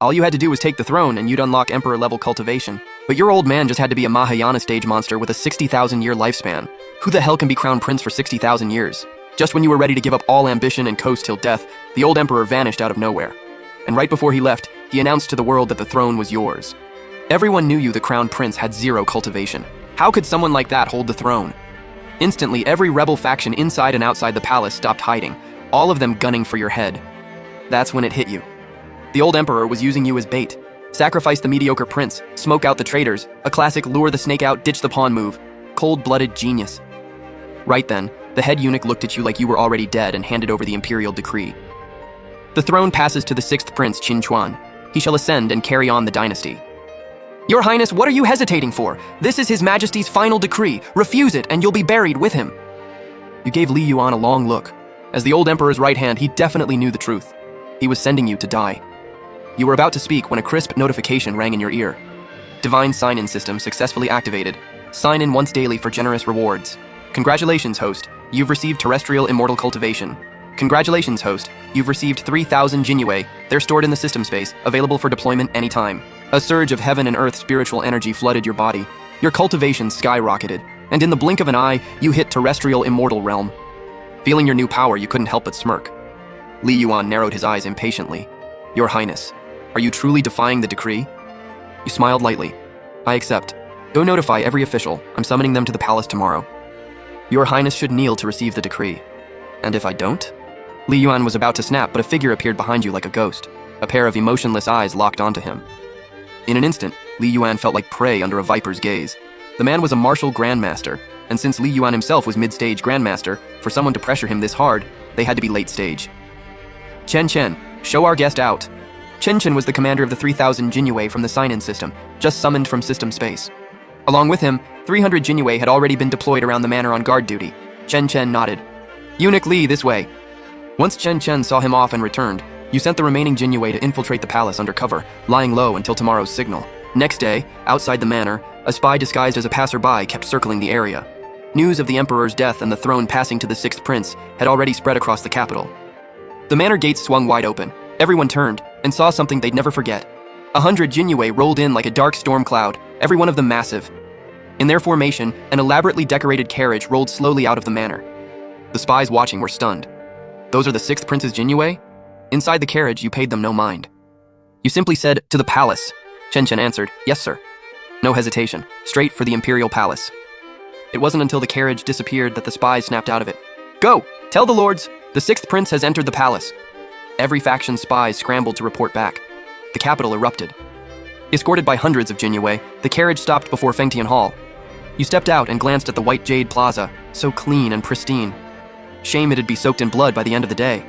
All you had to do was take the throne and you'd unlock Emperor-level cultivation. But your old man just had to be a Mahayana stage monster with a 60,000-year lifespan. Who the hell can be crowned prince for 60,000 years? Just when you were ready to give up all ambition and coast till death, the old emperor vanished out of nowhere. And right before he left, he announced to the world that the throne was yours. Everyone knew you, the crowned prince, had zero cultivation. How could someone like that hold the throne? Instantly, every rebel faction inside and outside the palace stopped hiding, all of them gunning for your head. That's when it hit you. The old emperor was using you as bait. Sacrifice the mediocre prince, smoke out the traitors, a classic lure the snake out, ditch the pawn move. Cold-blooded genius. Right then, the head eunuch looked at you like you were already dead and handed over the imperial decree. The throne passes to the 6th prince, Qin Chuan. He shall ascend and carry on the dynasty. Your Highness, what are you hesitating for? This is His Majesty's final decree. Refuse it and you'll be buried with him. You gave Li Yuan a long look. As the old emperor's right hand, he definitely knew the truth. He was sending you to die. You were about to speak when a crisp notification rang in your ear. Divine sign-in system successfully activated. Sign in once daily for generous rewards. Congratulations, host. You've received terrestrial immortal cultivation. Congratulations, host. You've received 3,000 Jinyue. They're stored in the system space, available for deployment anytime. A surge of heaven and earth spiritual energy flooded your body. Your cultivation skyrocketed, and in the blink of an eye, you hit terrestrial immortal realm. Feeling your new power, you couldn't help but smirk. Li Yuan narrowed his eyes impatiently. Your Highness, are you truly defying the decree? You smiled lightly. I accept. Go notify every official. I'm summoning them to the palace tomorrow. Your Highness should kneel to receive the decree. And if I don't? Li Yuan was about to snap, but a figure appeared behind you like a ghost. A pair of emotionless eyes locked onto him. In an instant, Li Yuan felt like prey under a viper's gaze. The man was a martial grandmaster, and since Li Yuan himself was mid-stage grandmaster, for someone to pressure him this hard, they had to be late stage. Chen Chen, show our guest out. Chen Chen was the commander of the 3,000 Jinyue from the sign-in system, just summoned from system space. Along with him, 300 Jinyue had already been deployed around the manor on guard duty. Chen Chen nodded. Eunuch Li, this way. Once Chen Chen saw him off and returned, you sent the remaining Jinyue to infiltrate the palace under cover, lying low until tomorrow's signal. Next day, outside the manor, a spy disguised as a passerby kept circling the area. News of the emperor's death and the throne passing to the 6th prince had already spread across the capital. The manor gates swung wide open. Everyone turned and saw something they'd never forget. 100 Jinyue rolled in like a dark storm cloud, every one of them massive. In their formation, an elaborately decorated carriage rolled slowly out of the manor. The spies watching were stunned. Those are the 6th prince's Jinyue? Inside the carriage, you paid them no mind. You simply said, to the palace. Chen Chen answered, yes, sir. No hesitation, straight for the imperial palace. It wasn't until the carriage disappeared that the spies snapped out of it. Go! Tell the lords, the 6th prince has entered the palace. Every faction's spies scrambled to report back. The capital erupted. Escorted by hundreds of Jinyue, the carriage stopped before Fengtian Hall. You stepped out and glanced at the white jade plaza, so clean and pristine. Shame it'd be soaked in blood by the end of the day.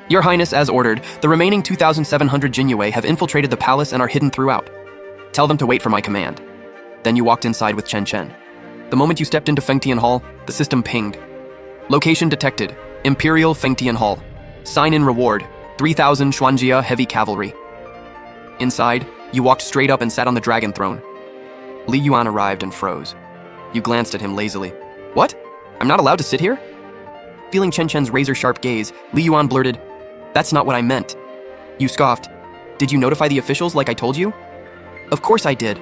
Your Highness, as ordered, the remaining 2,700 Jinyue have infiltrated the palace and are hidden throughout. Tell them to wait for my command. Then you walked inside with Chen Chen. The moment you stepped into Fengtian Hall, the system pinged. Location detected, Imperial Fengtian Hall. Sign-in reward, 3,000 Xuanjia heavy cavalry. Inside, you walked straight up and sat on the dragon throne. Li Yuan arrived and froze. You glanced at him lazily. What? I'm not allowed to sit here? Feeling Chen Chen's razor-sharp gaze, Li Yuan blurted, that's not what I meant. You scoffed. Did you notify the officials like I told you? Of course I did.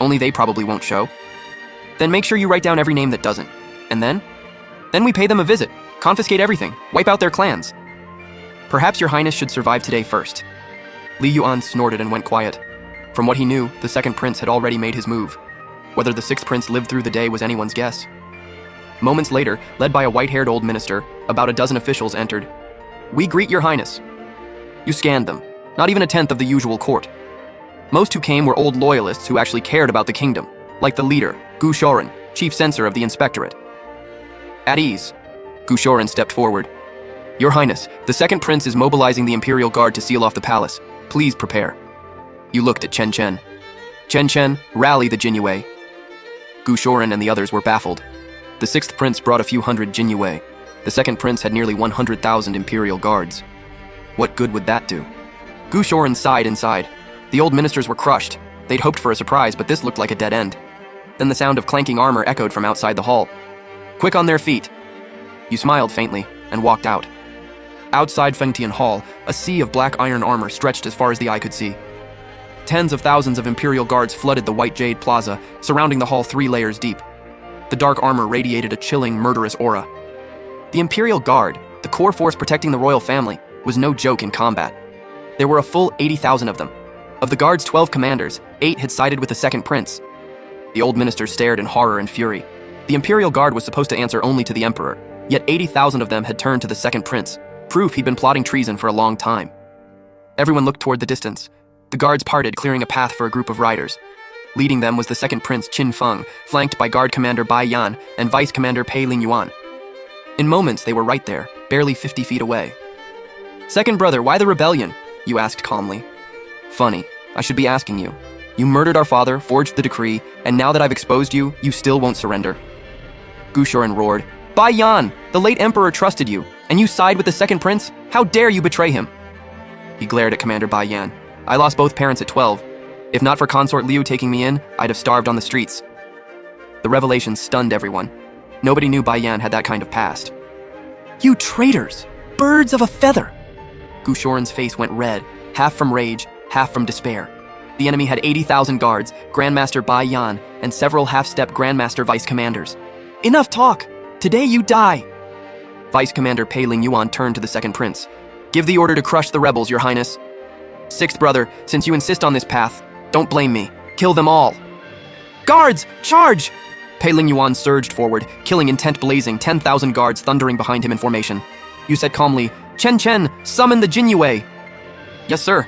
Only they probably won't show. Then make sure you write down every name that doesn't. And then? Then we pay them a visit, confiscate everything, wipe out their clans. Perhaps your Highness should survive today first. Li Yuan snorted and went quiet. From what he knew, the 2nd prince had already made his move. Whether the 6th prince lived through the day was anyone's guess. Moments later, led by a white-haired old minister, about a dozen officials entered. We greet your Highness. You scanned them, not even a tenth of the usual court. Most who came were old loyalists who actually cared about the kingdom, like the leader, Gu Shoren, chief censor of the inspectorate. At ease, Gu Shoren stepped forward. Your Highness, the 2nd prince is mobilizing the Imperial Guard to seal off the palace. Please prepare. You looked at Chen Chen. Chen Chen, rally the Jinyue. Gu Shoren and the others were baffled. The 6th prince brought a few hundred Jinyue. The 2nd prince had nearly 100,000 Imperial Guards. What good would that do? Gu Shoren sighed inside. The old ministers were crushed. They'd hoped for a surprise, but this looked like a dead end. Then the sound of clanking armor echoed from outside the hall. Quick on their feet. You smiled faintly and walked out. Outside Fengtian Hall, a sea of black iron armor stretched as far as the eye could see. Tens of thousands of Imperial guards flooded the White Jade Plaza, surrounding the hall 3 layers deep. The dark armor radiated a chilling, murderous aura. The Imperial Guard, the core force protecting the royal family, was no joke in combat. There were a full 80,000 of them. Of the Guard's 12 commanders, 8 had sided with the second prince. The old minister stared in horror and fury. The Imperial Guard was supposed to answer only to the Emperor, yet 80,000 of them had turned to the second prince, proof he'd been plotting treason for a long time. Everyone looked toward the distance. The guards parted, clearing a path for a group of riders. Leading them was the second prince, Qin Feng, flanked by Guard Commander Bai Yan and Vice Commander Pei Lingyuan. In moments, they were right there, barely 50 feet away. "Second brother, why the rebellion?" you asked calmly. "Funny, I should be asking you. You murdered our father, forged the decree, and now that I've exposed you, you still won't surrender." Gushorin roared, "Bai Yan, the late emperor trusted you, and you side with the second prince? How dare you betray him?" He glared at Commander Bai Yan. "I lost both parents at 12. If not for Consort Liu taking me in, I'd have starved on the streets." The revelation stunned everyone. Nobody knew Bai Yan had that kind of past. "You traitors! Birds of a feather!" Gushorin's face went red, half from rage, half from despair. The enemy had 80,000 guards, Grandmaster Bai Yan, and several half-step Grandmaster Vice Commanders. "Enough talk! Today you die!" Vice Commander Pei Lingyuan turned to the second prince. "Give the order to crush the rebels, your highness." "Sixth brother, since you insist on this path, don't blame me. Kill them all." "Guards, charge!" Pei Lingyuan surged forward, killing intent blazing, 10,000 guards thundering behind him in formation. You said calmly, "Chen Chen, summon the Jinyue." "Yes, sir."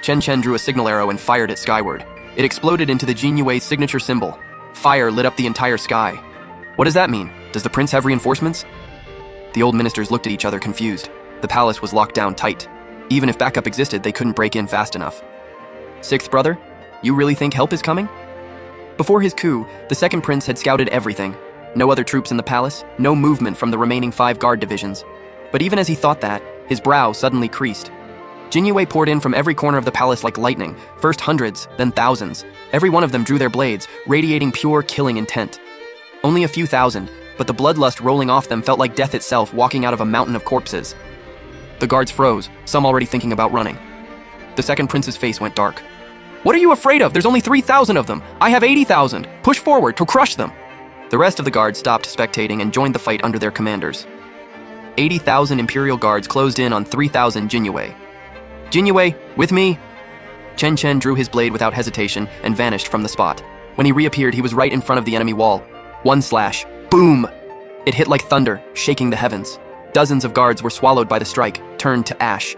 Chen Chen drew a signal arrow and fired it skyward. It exploded into the Jinyue's signature symbol. Fire lit up the entire sky. "What does that mean? Does the prince have reinforcements?" The old ministers looked at each other confused. The palace was locked down tight. Even if backup existed, they couldn't break in fast enough. "Sixth brother, you really think help is coming?" Before his coup, the second prince had scouted everything. No other troops in the palace, no movement from the remaining 5 guard divisions. But even as he thought that, his brow suddenly creased. Jinyue poured in from every corner of the palace like lightning, first hundreds, then thousands. Every one of them drew their blades, radiating pure killing intent. Only a few thousand, but the bloodlust rolling off them felt like death itself walking out of a mountain of corpses. The guards froze, some already thinking about running. The second prince's face went dark. "What are you afraid of? There's only 3,000 of them. I have 80,000. Push forward to crush them." The rest of the guards stopped spectating and joined the fight under their commanders. 80,000 Imperial guards closed in on 3,000 Jinyue. "Jinyue, with me!" Chen Chen drew his blade without hesitation and vanished from the spot. When he reappeared, he was right in front of the enemy wall. One slash. Boom! It hit like thunder, shaking the heavens. Dozens of guards were swallowed by the strike, turned to ash.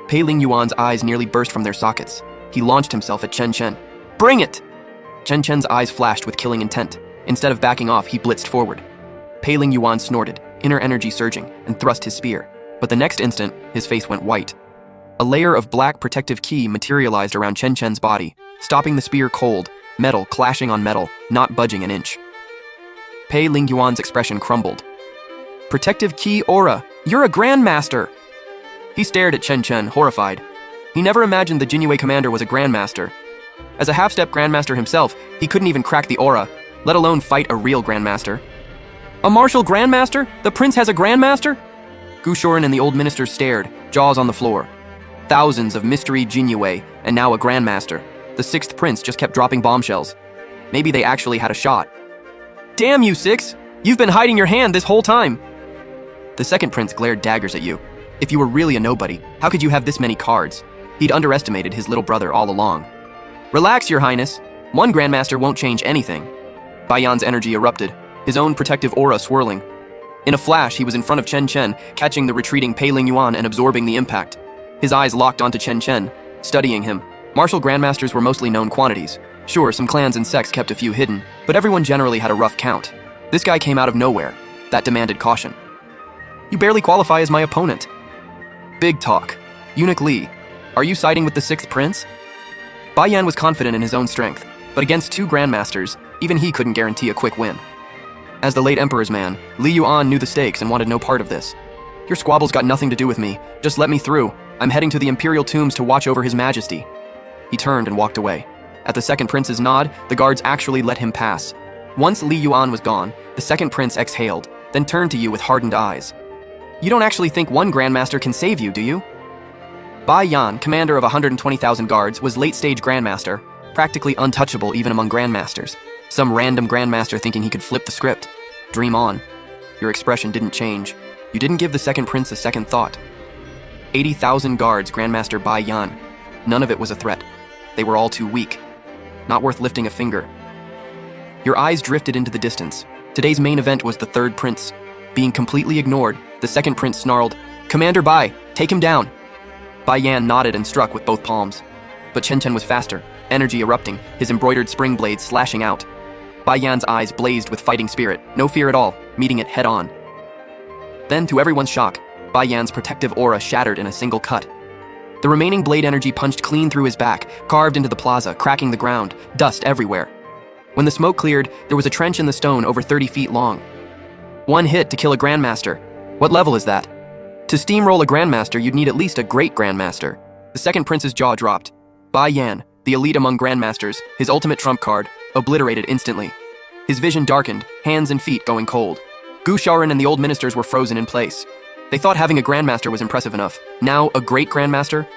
Pei Lingyuan's eyes nearly burst from their sockets. He launched himself at Chen Chen. "Bring it!" Chen Chen's eyes flashed with killing intent. Instead of backing off, he blitzed forward. Pei Lingyuan snorted, inner energy surging, and thrust his spear. But the next instant, his face went white. A layer of black protective ki materialized around Chen Chen's body, stopping the spear cold, metal clashing on metal, not budging an inch. Pei Lingyuan's expression crumbled. "Protective ki aura! You're a grandmaster!" He stared at Chen Chen, horrified. He never imagined the Jinyue commander was a grandmaster. As a half-step grandmaster himself, he couldn't even crack the aura, let alone fight a real grandmaster. "A martial grandmaster? The prince has a grandmaster?" Gushorin and the old minister stared, jaws on the floor. Thousands of mystery Jinyue, and now a grandmaster. The sixth prince just kept dropping bombshells. Maybe they actually had a shot. "Damn you, Six! You've been hiding your hand this whole time!" The second prince glared daggers at you. If you were really a nobody, how could you have this many cards? He'd underestimated his little brother all along. "Relax, your highness. One grandmaster won't change anything." Bai Yan's energy erupted, his own protective aura swirling. In a flash, he was in front of Chen Chen, catching the retreating Pei Lingyuan and absorbing the impact. His eyes locked onto Chen Chen, studying him. Martial grandmasters were mostly known quantities. Sure, some clans and sects kept a few hidden, but everyone generally had a rough count. This guy came out of nowhere. That demanded caution. "You barely qualify as my opponent." "Big talk. Eunuch Li, are you siding with the sixth prince?" Bai Yan was confident in his own strength, but against 2 grandmasters, even he couldn't guarantee a quick win. As the late emperor's man, Li Yuan knew the stakes and wanted no part of this. "Your squabble's got nothing to do with me. Just let me through. I'm heading to the imperial tombs to watch over his majesty." He turned and walked away. At the second prince's nod, the guards actually let him pass. Once Li Yuan was gone, the second prince exhaled, then turned to you with hardened eyes. "You don't actually think one grandmaster can save you, do you?" Bai Yan, commander of 120,000 guards, was late-stage grandmaster, practically untouchable even among grandmasters. Some random grandmaster thinking he could flip the script. Dream on. Your expression didn't change. You didn't give the second prince a second thought. 80,000 guards, Grandmaster Bai Yan. None of it was a threat. They were all too weak. Not worth lifting a finger. Your eyes drifted into the distance. Today's main event was the third prince. Being completely ignored, the second prince snarled, "Commander Bai, take him down." Bai Yan nodded and struck with both palms. But Chen Chen was faster, energy erupting, his embroidered spring blades slashing out. Bai Yan's eyes blazed with fighting spirit, no fear at all, meeting it head-on. Then, to everyone's shock, Bai Yan's protective aura shattered in a single cut. The remaining blade energy punched clean through his back, carved into the plaza, cracking the ground, dust everywhere. When the smoke cleared, there was a trench in the stone over 30 feet long. One hit to kill a grandmaster. What level is that? To steamroll a grandmaster, you'd need at least a great grandmaster. The second prince's jaw dropped. Bai Yan, the elite among grandmasters, his ultimate trump card, obliterated instantly. His vision darkened, hands and feet going cold. Gu Shaoran and the old ministers were frozen in place. They thought having a grandmaster was impressive enough. Now, a great grandmaster?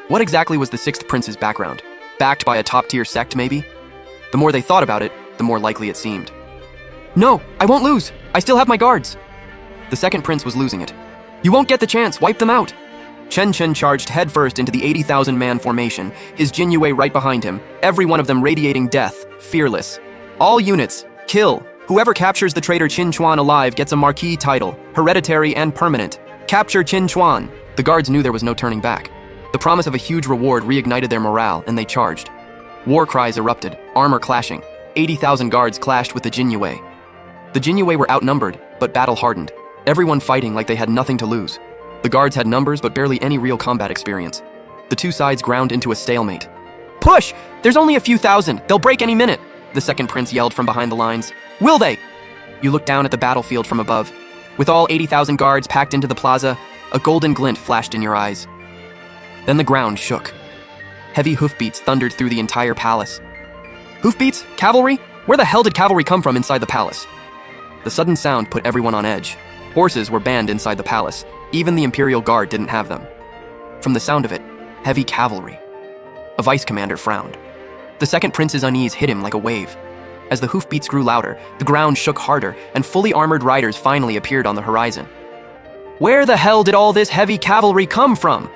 What exactly was the sixth prince's background? Backed by a top-tier sect, maybe? The more they thought about it, the more likely it seemed. "No, I won't lose. I still have my guards." The second prince was losing it. "You won't get the chance. Wipe them out." Chen Chen charged headfirst into the 80,000-man formation, his Jin Yue right behind him, every one of them radiating death, fearless. "All units, kill. Whoever captures the traitor Qin Chuan alive gets a marquee title, hereditary and permanent. Capture Qin Chuan." The guards knew there was no turning back. The promise of a huge reward reignited their morale, and they charged. War cries erupted, armor clashing. 80,000 guards clashed with the Jin Yue. The Jin Yue were outnumbered, but battle-hardened. Everyone fighting like they had nothing to lose. The guards had numbers, but barely any real combat experience. The two sides ground into a stalemate. "Push! There's only a few thousand. They'll break any minute," the second prince yelled from behind the lines. "Will they?" You looked down at the battlefield from above. With all 80,000 guards packed into the plaza, a golden glint flashed in your eyes. Then the ground shook. Heavy hoofbeats thundered through the entire palace. Hoofbeats? Cavalry? Where the hell did cavalry come from inside the palace? The sudden sound put everyone on edge. Horses were banned inside the palace. Even the Imperial Guard didn't have them. From the sound of it, heavy cavalry. A vice commander frowned. The second prince's unease hit him like a wave. As the hoofbeats grew louder, the ground shook harder, and fully armored riders finally appeared on the horizon. "Where the hell did all this heavy cavalry come from?"